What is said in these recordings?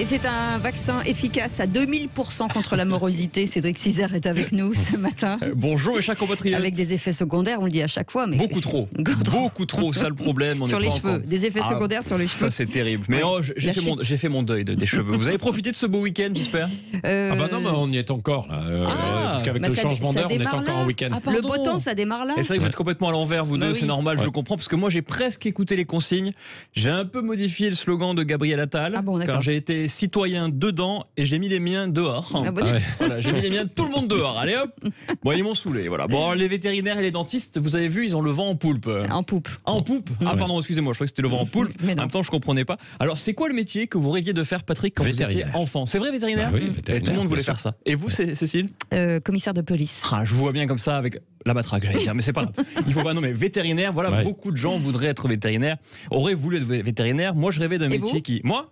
Et c'est un vaccin efficace à 2000% contre la morosité. Cédric Cizère est avec nous ce matin. Bonjour mes chers compatriotes. Avec des effets secondaires, on le dit à chaque fois. Mais beaucoup trop, ça le problème. Sur les cheveux, des effets secondaires sur les cheveux. Ça c'est terrible. Mais j'ai fait mon deuil des cheveux. Vous avez profité de ce beau week-end, j'espère? Ah bah non, mais on y est encore là. Parce qu'avec le changement d'heure, on est encore en week-end. Le beau temps, ça démarre là. Et c'est vrai que vous êtes complètement à l'envers, vous deux, c'est normal, je comprends. Parce que moi j'ai presque écouté les consignes. J'ai un peu modifié le slogan de Gabriel Attal. Car j'ai été citoyen dedans et j'ai mis les miens dehors. Voilà, j'ai mis les miens de tout le monde dehors. Allez hop. Bon, ils m'ont saoulé. Voilà. Bon, les vétérinaires et les dentistes, vous avez vu, ils ont le vent en poulpe. En poupe. En poupe. Ah pardon, excusez-moi, je croyais que c'était le vent en poulpe. En même temps, je comprenais pas. Alors, c'est quoi le métier que vous rêviez de faire, Patrick, quand vous étiez enfant? C'est vrai, vétérinaire? Oui, vétérinaire. Et tout le monde voulait faire ça. Et vous, Cécile? Commissaire de police. Ah, je vous vois bien comme ça avec la matraque, j'allais dire, mais c'est pas grave. Il faut pas, non, mais vétérinaire, voilà, beaucoup de gens voudraient être vétérinaire, auraient voulu être vétérinaire. Moi, je rêvais d'un métier qui. Moi,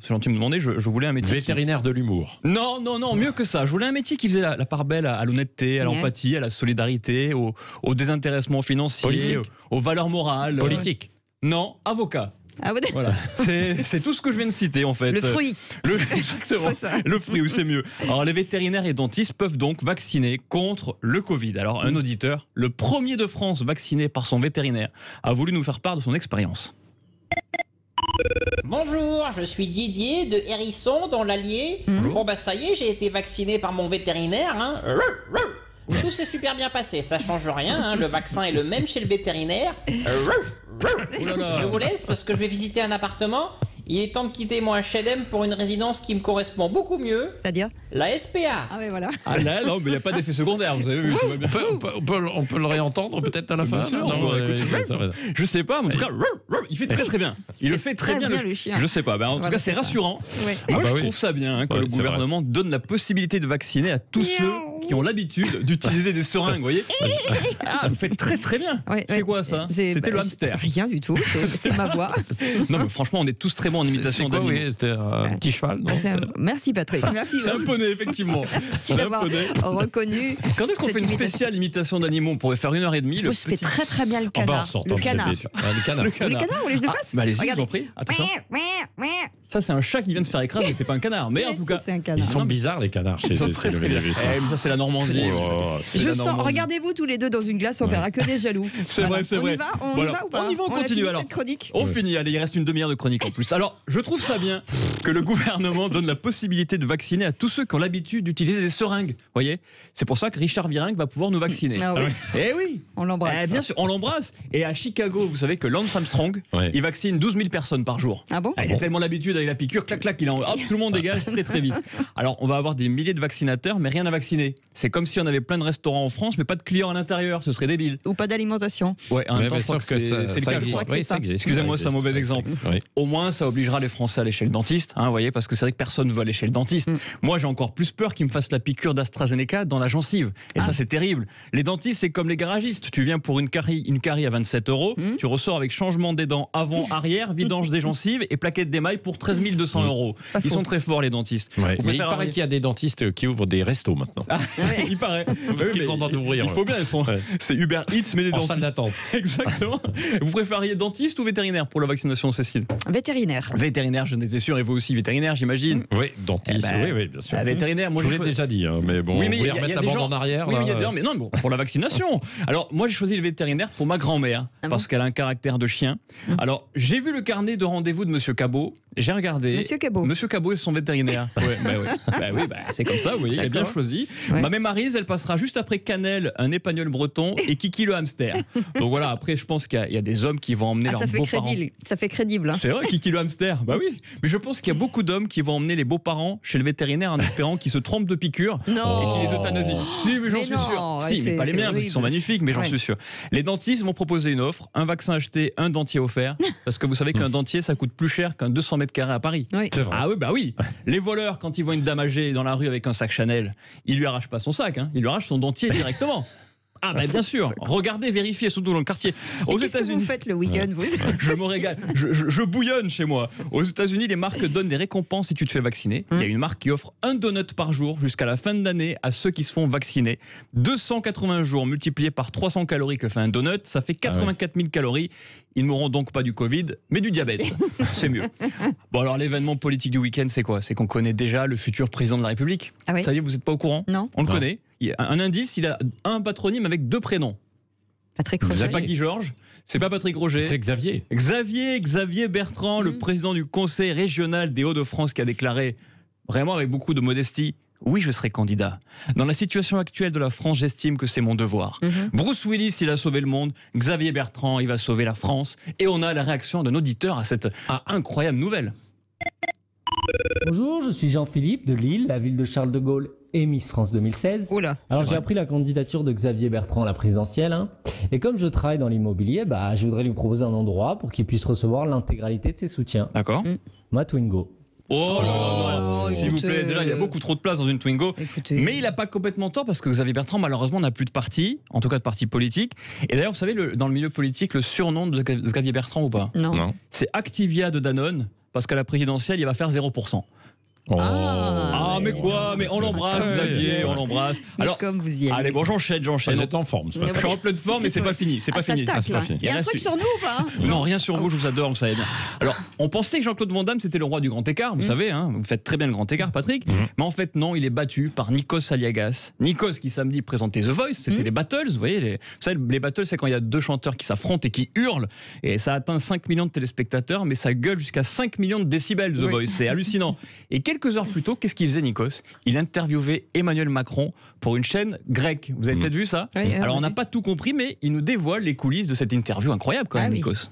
c'est gentil de me demander, je voulais un métier. Vétérinaire de l'humour. Non, mieux que ça. Je voulais un métier qui faisait la part belle à l'honnêteté, à l'empathie, à la solidarité, au désintéressement financier, aux valeurs morales. Politique. Non, avocat. Ah ouais. Voilà, c'est tout ce que je viens de citer en fait. Le fruit. Exactement. Le fruit, oui, c'est mieux. Alors les vétérinaires et dentistes peuvent donc vacciner contre le Covid. Alors un auditeur, le premier de France vacciné par son vétérinaire, a voulu nous faire part de son expérience. Bonjour, je suis Didier de Hérisson dans l'Allier. Bon bah ça y est, j'ai été vacciné par mon vétérinaire. Tout s'est super bien passé, ça change rien, le vaccin est le même chez le vétérinaire. Je vous laisse parce que je vais visiter un appartement. Il est temps de quitter mon HLM pour une résidence qui me correspond beaucoup mieux. C'est-à-dire la SPA. Ah mais voilà. Ah là, non, mais il n'y a pas d'effet secondaire, vous avez vu. On peut le réentendre peut-être à la fin. Je sais pas, mais en tout cas, il fait très très bien. Il le fait très bien le chien. Je sais pas, en tout cas c'est rassurant. Moi je trouve ça bien que le gouvernement donne la possibilité de vacciner à tous ceux qui ont l'habitude d'utiliser des seringues, vous voyez. Ah, vous faites très très bien. C'est quoi ça? C'était le hamster. Rien du tout, c'est ma voix. Non mais franchement, on est tous très bons en imitation d'animaux. C'était un petit cheval. Merci Patrick. Merci. C'est un poney, effectivement. C'est un poney. Reconnu. Quand est-ce qu'on fait une spéciale imitation d'animaux? On pourrait faire 1h30. Je fais très très bien le canard. Le canard. Le canard, vous voulez que je le fasse? Allez-y, je vous en prie. Attention. Ça, c'est un chat qui vient de se faire écraser, c'est pas un canard. Mais en tout cas, ils sont bizarres les canards chez mais ça, c'est la Normandie. Je sens, regardez-vous tous les deux dans une glace, on verra que des jaloux. C'est vrai, c'est vrai. On y va ou pas? On y va, on continue alors. On finit, allez, il reste une demi-heure de chronique en plus. Alors, je trouve ça bien que le gouvernement donne la possibilité de vacciner à tous ceux qui ont l'habitude d'utiliser des seringues. Vous voyez? C'est pour ça que Richard Virenque va pouvoir nous vacciner. Ah oui. Eh oui. On l'embrasse. Bien sûr, on l'embrasse. Et à Chicago, vous savez que Lance Armstrong, il vaccine 12 000 personnes par jour. Ah bon? Il a tellement l'habitude avec la piqûre, clac, clac, hop, tout le monde dégage très très vite. Alors, on va avoir des milliers de vaccinateurs, mais rien à vacciner. C'est comme si on avait plein de restaurants en France, mais pas de clients à l'intérieur. Ce serait débile. Ou pas d'alimentation. Ouais, en même temps, je crois que c'est le cas. Excusez-moi, c'est un mauvais exemple. Au moins, ça obligera les Français à aller chez le dentiste, vous voyez, parce que c'est vrai que personne ne veut aller chez le dentiste. Moi, j'ai encore plus peur qu'ils me fassent la piqûre d'AstraZeneca dans la gencive. Et ça, c'est terrible. Les dentistes, c'est comme les garagistes. Tu viens pour une carie à 27 €, tu ressors avec changement des dents avant, arrière, vidange des gencives et plaquette d'émail pour 13 200 €. Ils sont très forts, les dentistes. Mais il paraît qu'il y a des dentistes qui ouvrent des restos maintenant. Il paraît. Ils ont d'ouvrir. Il faut bien, c'est Uber Eats, mais les dentistes. En salle d'attente. Exactement. Vous préfériez dentiste ou vétérinaire pour la vaccination, Cécile? Vétérinaire. Vétérinaire, je n'étais sûr, et vous aussi vétérinaire, j'imagine. Oui, dentiste, oui, bien sûr. Vétérinaire, moi je vous l'ai déjà dit, mais bon, vous voulez remettre la bande en arrière. Oui, mais non, bon, pour la vaccination. Alors, moi, j'ai choisi le vétérinaire pour ma grand-mère, parce qu'elle a un caractère de chien. Alors, j'ai vu le carnet de rendez-vous de Monsieur Cabot, j'ai regardé. Monsieur Cabot. Monsieur Cabot est son vétérinaire. Oui, c'est comme ça, vous voyez, il a bien choisi. Ma mère Maryse, elle passera juste après Canel, un épagnol breton, et Kiki le hamster. Donc voilà, après, je pense qu'il y a des hommes qui vont emmener leurs beaux-parents. Ça fait crédible. C'est vrai, Kiki le hamster. Bah oui. Mais je pense qu'il y a beaucoup d'hommes qui vont emmener les beaux-parents chez le vétérinaire en espérant qu'ils se trompent de piqûre et qu'ils les euthanasient. Si, mais j'en suis sûr. Si, mais pas les miens, parce qu'ils sont magnifiques, mais j'en suis sûr. Les dentistes vont proposer une offre, un vaccin acheté, un dentier offert. Parce que vous savez qu'un dentier, ça coûte plus cher qu'un 200 mètres carrés à Paris. C'est vrai. Ah oui, bah oui. Les voleurs, quand ils voient une dame âgée dans la rue avec un sac Chanel, ils lui arrachent pas son sac, ils lui arrachent son dentier directement. Ah bah bien sûr, regardez, vérifiez, surtout dans le quartier. Qu'est-ce que vous faites le week-end vous Je me régale, je bouillonne chez moi. Aux États-Unis, les marques donnent des récompenses si tu te fais vacciner. Il y a une marque qui offre un donut par jour jusqu'à la fin de l'année à ceux qui se font vacciner. 280 jours multipliés par 300 calories que fait un donut, ça fait 84 000 calories. Ils n'auront donc pas du Covid, mais du diabète. C'est mieux. Bon alors l'événement politique du week-end, c'est quoi? C'est qu'on connaît déjà le futur président de la République. Ah oui. Ça y est, vous n'êtes pas au courant? Non. On le connaît. Il y a un indice, il a un patronyme avec 2 prénoms. Patrick Roger. C'est pas Guy Georges, c'est pas Patrick Roger. C'est Xavier. Xavier Bertrand, le président du Conseil régional des Hauts-de-France, qui a déclaré, vraiment avec beaucoup de modestie, oui, je serai candidat. Dans la situation actuelle de la France, j'estime que c'est mon devoir. Bruce Willis, il a sauvé le monde. Xavier Bertrand, il va sauver la France. Et on a la réaction d'un auditeur à cette incroyable nouvelle. Bonjour, je suis Jean-Philippe de Lille, la ville de Charles de Gaulle et Miss France 2016. Oula. Alors j'ai appris la candidature de Xavier Bertrand à la présidentielle. Et comme je travaille dans l'immobilier, je voudrais lui proposer un endroit pour qu'il puisse recevoir l'intégralité de ses soutiens. D'accord. Ma Twingo. Oh là là, s'il vous plaît, déjà il y a beaucoup trop de place dans une Twingo. Écoutez. Mais il n'a pas complètement tort parce que Xavier Bertrand malheureusement n'a plus de parti, en tout cas de parti politique. Et d'ailleurs vous savez dans le milieu politique le surnom de Xavier Bertrand ou pas? Non. C'est Activia de Danone parce qu'à la présidentielle il va faire 0%. Mais quoi? Mais on l'embrasse, Xavier, on l'embrasse. Alors, comme vous y allez. Allez, bon, j'enchaîne. Vous êtes en forme. Je suis en pleine forme, mais c'est pas fini. C'est pas fini. Il y a un truc sur nous ou pas? Non, rien sur vous, je vous adore, vous savez bien. Alors, on pensait que Jean-Claude Van Damme, c'était le roi du grand écart, vous savez, vous faites très bien le grand écart, Patrick. Mais en fait, non, il est battu par Nikos Aliagas. Nikos qui samedi présentait The Voice, c'était les battles, vous voyez. Vous savez, les battles, c'est quand il y a 2 chanteurs qui s'affrontent et qui hurlent. Et ça atteint 5 millions de téléspectateurs, mais ça gueule jusqu'à 5 millions de décibels, The Voice. C'est hallucinant. Et quelques heures plus tôt, qu'est-ce qu'il faisait, Nikos? Il interviewait Emmanuel Macron pour une chaîne grecque. Vous avez peut-être vu ça? Oui, alors, on n'a pas tout compris, mais il nous dévoile les coulisses de cette interview incroyable quand même, Nikos.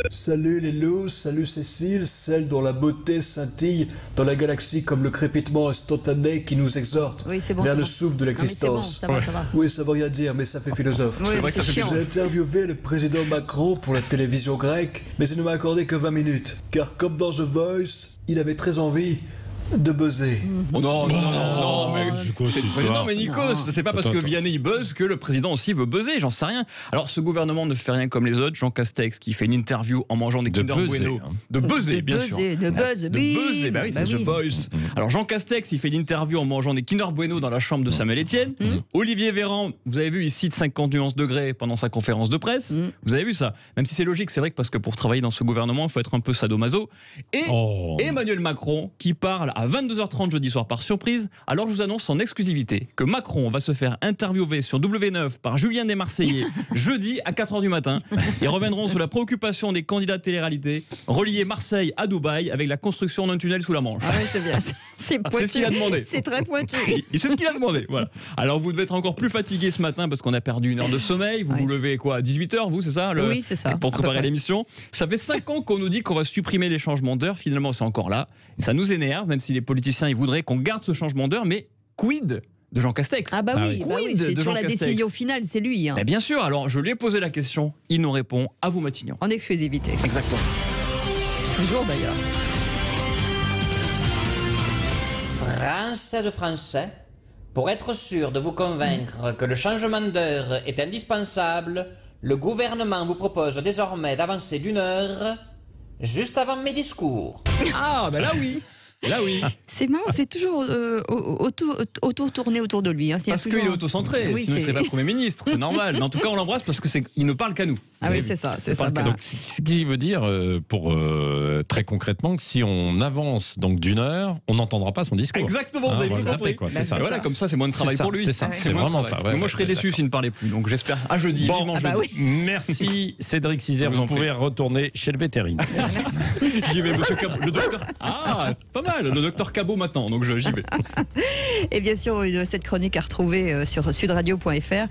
Salut les loups, salut Cécile, celle dont la beauté scintille dans la galaxie comme le crépitement instantané qui nous exhorte vers le souffle de l'existence. Ça va. Oui, ça veut rien dire, mais ça fait philosophe. C'est vrai que ça fait J'ai interviewé le président Macron pour la télévision grecque, mais il ne m'a accordé que 20 minutes. Car comme dans The Voice, il avait très envie de buzzer. Oh non, mais Nikos, c'est pas parce que Vianney il buzz que le président aussi veut buzzer, j'en sais rien. Alors ce gouvernement ne fait rien comme les autres. Jean Castex qui fait une interview en mangeant des Kinder Bueno. De buzzer, bien sûr. De buzzer, bah oui, c'est The Voice. Alors Jean Castex il fait une interview en mangeant des Kinder Bueno dans la chambre de Samuel Etienne. Olivier Véran, vous avez vu, il cite 50 nuances degrés pendant sa conférence de presse. Vous avez vu ça? Même si c'est logique, c'est vrai que parce que pour travailler dans ce gouvernement, il faut être un peu sadomaso. Et Emmanuel Macron qui parle à 22h30 jeudi soir par surprise. Alors je vous annonce en exclusivité que Macron va se faire interviewer sur W9 par Julien des Marseillais jeudi à 4h du matin. Ils reviendront sur la préoccupation des candidats de télé-réalité, relier Marseille à Dubaï avec la construction d'un tunnel sous la Manche. Ah oui, c'est bien. C'est ce qu'il a demandé. C'est très pointu. C'est ce qu'il a demandé. Voilà. Alors vous devez être encore plus fatigué ce matin parce qu'on a perdu 1 heure de sommeil. Vous vous levez quoi à 18h, vous, c'est ça? Oui, c'est ça. Pour préparer l'émission. Ça fait 5 ans qu'on nous dit qu'on va supprimer les changements d'heure. Finalement, c'est encore là. Et ça nous énerve, même si les politiciens ils voudraient qu'on garde ce changement d'heure. Mais quid de Jean Castex? Ah bah oui, c'est toujours la décision finale, c'est lui. Mais bien sûr, alors je lui ai posé la question, il nous répond à vous Matignon. En exclusivité. Exactement. Toujours d'ailleurs. Français de Français, pour être sûr de vous convaincre que le changement d'heure est indispensable, le gouvernement vous propose désormais d'avancer d'1 heure juste avant mes discours. Ah, ben là oui. Là oui. C'est marrant, c'est toujours auto-tourné autour de lui. Parce qu'il est auto-centré, sinon il ne serait pas Premier ministre, c'est normal. Mais en tout cas, on l'embrasse parce qu'il ne parle qu'à nous. Ah oui, c'est ça. Donc, ce qui veut dire, très concrètement, que si on avance donc d'1 heure, on n'entendra pas son discours. Exactement, vous avez tout compris. C'est ça. Voilà, comme ça, c'est moins de travail pour lui. C'est ça, c'est vraiment ça. Mais moi, je serais déçu s'il ne parlait plus. Donc j'espère à jeudi. Merci Cédric Cizer. Vous pouvez retourner chez le vétérinaire. J'y vais, monsieur Cabot. Le docteur. Ah, pas mal. Le docteur Cabot m'attend, donc j'y vais. Et bien sûr, cette chronique à retrouver sur sudradio.fr.